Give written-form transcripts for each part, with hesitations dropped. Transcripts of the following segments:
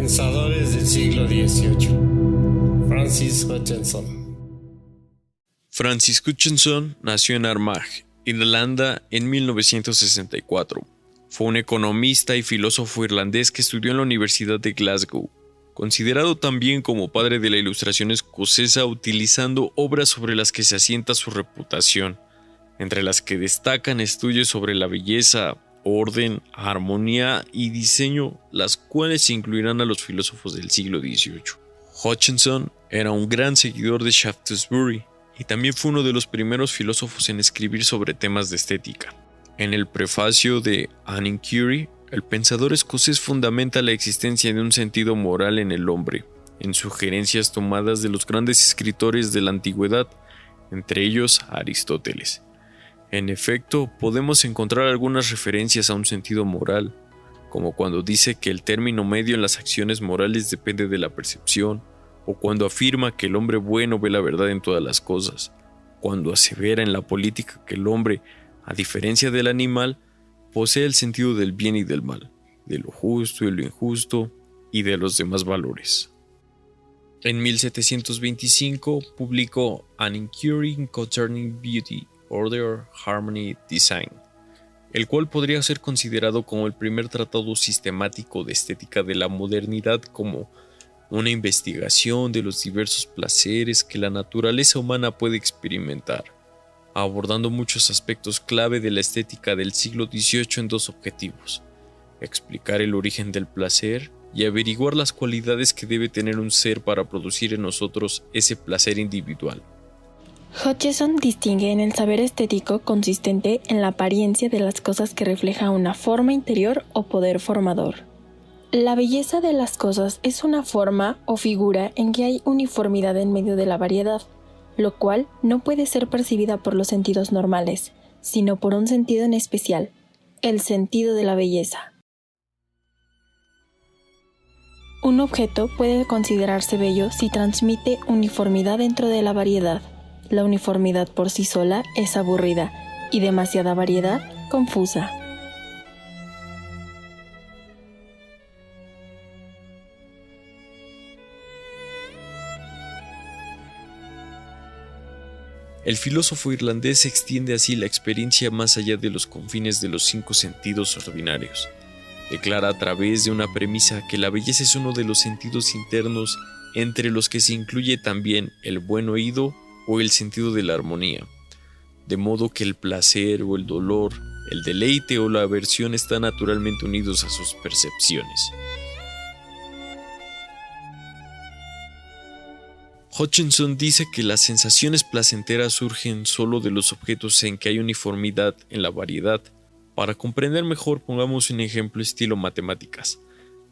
Pensadores del siglo XVIII. Francis Hutcheson. Francis Hutcheson nació en Armagh, Irlanda, en 1964. Fue un economista y filósofo irlandés que estudió en la Universidad de Glasgow, considerado también como padre de la ilustración escocesa, utilizando obras sobre las que se asienta su reputación, entre las que destacan estudios sobre la belleza, orden, armonía y diseño, las cuales incluirán a los filósofos del siglo XVIII. Hutcheson era un gran seguidor de Shaftesbury y también fue uno de los primeros filósofos en escribir sobre temas de estética. En el prefacio de An Inquiry, el pensador escocés fundamenta la existencia de un sentido moral en el hombre, en sugerencias tomadas de los grandes escritores de la antigüedad, entre ellos Aristóteles. En efecto, podemos encontrar algunas referencias a un sentido moral, como cuando dice que el término medio en las acciones morales depende de la percepción, o cuando afirma que el hombre bueno ve la verdad en todas las cosas, cuando asevera en la política que el hombre, a diferencia del animal, posee el sentido del bien y del mal, de lo justo y lo injusto, y de los demás valores. En 1725 publicó An Inquiry Concerning Beauty, Order, Harmony, Design, el cual podría ser considerado como el primer tratado sistemático de estética de la modernidad, como una investigación de los diversos placeres que la naturaleza humana puede experimentar, abordando muchos aspectos clave de la estética del siglo XVIII en dos objetivos: explicar el origen del placer y averiguar las cualidades que debe tener un ser para producir en nosotros ese placer individual. Hutcheson distingue en el saber estético consistente en la apariencia de las cosas que refleja una forma interior o poder formador. La belleza de las cosas es una forma o figura en que hay uniformidad en medio de la variedad, lo cual no puede ser percibida por los sentidos normales, sino por un sentido en especial, el sentido de la belleza. Un objeto puede considerarse bello si transmite uniformidad dentro de la variedad. La uniformidad por sí sola es aburrida y demasiada variedad, confusa. El filósofo irlandés extiende así la experiencia más allá de los confines de los 5 sentidos ordinarios. Declara a través de una premisa que la belleza es uno de los sentidos internos entre los que se incluye también el buen oído o el sentido de la armonía, de modo que el placer o el dolor, el deleite o la aversión están naturalmente unidos a sus percepciones. Hutcheson dice que las sensaciones placenteras surgen solo de los objetos en que hay uniformidad en la variedad. Para comprender mejor, pongamos un ejemplo estilo matemáticas.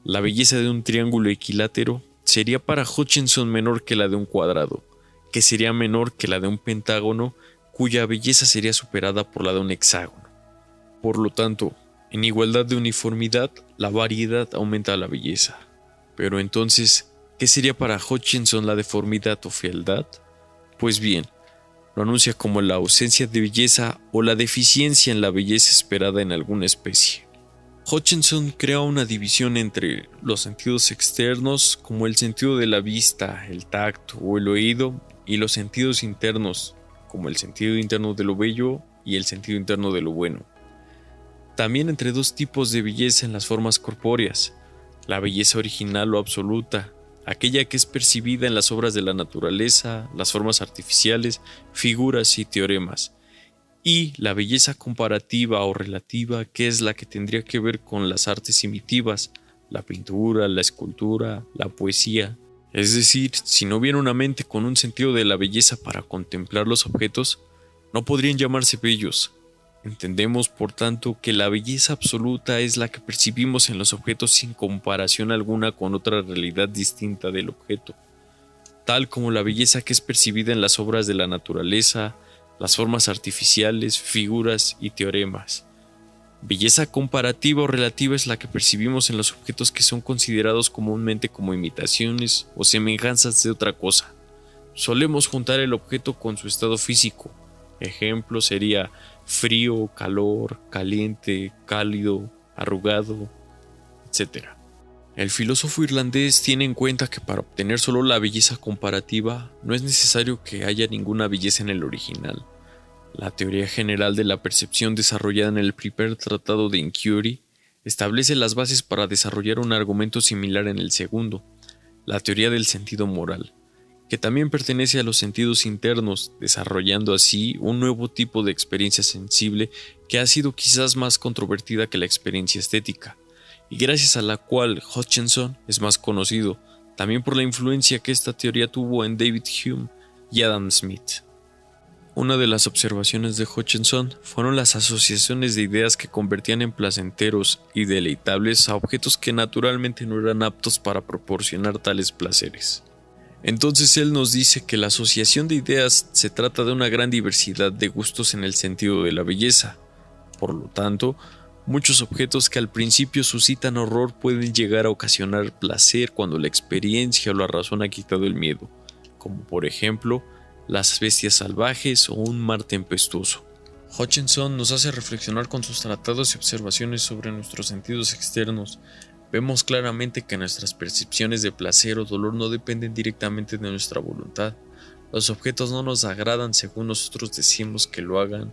La belleza de un triángulo equilátero sería para Hutcheson menor que la de un cuadrado, que sería menor que la de un pentágono, cuya belleza sería superada por la de un hexágono. Por lo tanto, en igualdad de uniformidad, la variedad aumenta la belleza. Pero entonces, ¿qué sería para Hutcheson la deformidad o fealdad? Pues bien, lo anuncia como la ausencia de belleza o la deficiencia en la belleza esperada en alguna especie. Hutcheson crea una división entre los sentidos externos, como el sentido de la vista, el tacto o el oído, y los sentidos internos, como el sentido interno de lo bello y el sentido interno de lo bueno. También entre dos tipos de belleza en las formas corpóreas: la belleza original o absoluta, aquella que es percibida en las obras de la naturaleza, las formas artificiales, figuras y teoremas, y la belleza comparativa o relativa, que es la que tendría que ver con las artes primitivas, la pintura, la escultura, la poesía. Es decir, si no hubiera una mente con un sentido de la belleza para contemplar los objetos, no podrían llamarse bellos. Entendemos, por tanto, que la belleza absoluta es la que percibimos en los objetos sin comparación alguna con otra realidad distinta del objeto, tal como la belleza que es percibida en las obras de la naturaleza, las formas artificiales, figuras y teoremas. Belleza comparativa o relativa es la que percibimos en los objetos que son considerados comúnmente como imitaciones o semejanzas de otra cosa. Solemos juntar el objeto con su estado físico. Ejemplo sería frío, calor, caliente, cálido, arrugado, etc. El filósofo irlandés tiene en cuenta que para obtener solo la belleza comparativa no es necesario que haya ninguna belleza en el original. La teoría general de la percepción desarrollada en el primer tratado de Inquiry establece las bases para desarrollar un argumento similar en el segundo, la teoría del sentido moral, que también pertenece a los sentidos internos, desarrollando así un nuevo tipo de experiencia sensible que ha sido quizás más controvertida que la experiencia estética, y gracias a la cual Hutchinson es más conocido, también por la influencia que esta teoría tuvo en David Hume y Adam Smith. Una de las observaciones de Hutchinson fueron las asociaciones de ideas que convertían en placenteros y deleitables a objetos que naturalmente no eran aptos para proporcionar tales placeres. Entonces él nos dice que la asociación de ideas se trata de una gran diversidad de gustos en el sentido de la belleza. Por lo tanto, muchos objetos que al principio suscitan horror pueden llegar a ocasionar placer cuando la experiencia o la razón ha quitado el miedo, como por ejemplo, las bestias salvajes o un mar tempestuoso. Hutchinson nos hace reflexionar con sus tratados y observaciones sobre nuestros sentidos externos. Vemos claramente que nuestras percepciones de placer o dolor no dependen directamente de nuestra voluntad. Los objetos no nos agradan según nosotros decimos que lo hagan.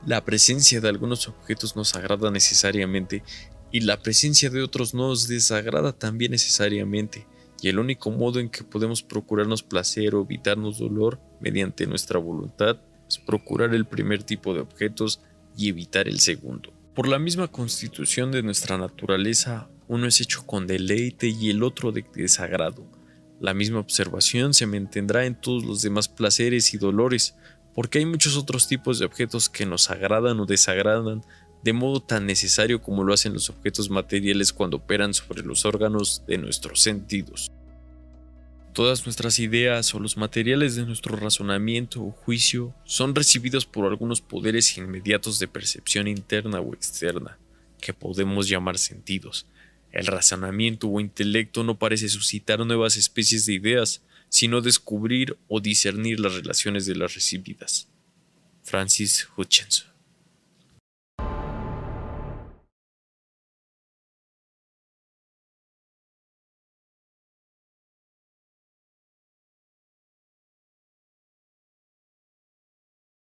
La presencia de algunos objetos nos agrada necesariamente y la presencia de otros nos desagrada también necesariamente. Y el único modo en que podemos procurarnos placer o evitarnos dolor mediante nuestra voluntad es procurar el primer tipo de objetos y evitar el segundo. Por la misma constitución de nuestra naturaleza, uno es hecho con deleite y el otro de desagrado. La misma observación se mantendrá en todos los demás placeres y dolores, porque hay muchos otros tipos de objetos que nos agradan o desagradan de modo tan necesario como lo hacen los objetos materiales cuando operan sobre los órganos de nuestros sentidos. Todas nuestras ideas o los materiales de nuestro razonamiento o juicio son recibidos por algunos poderes inmediatos de percepción interna o externa, que podemos llamar sentidos. El razonamiento o intelecto no parece suscitar nuevas especies de ideas, sino descubrir o discernir las relaciones de las recibidas. Francis Hutchinson.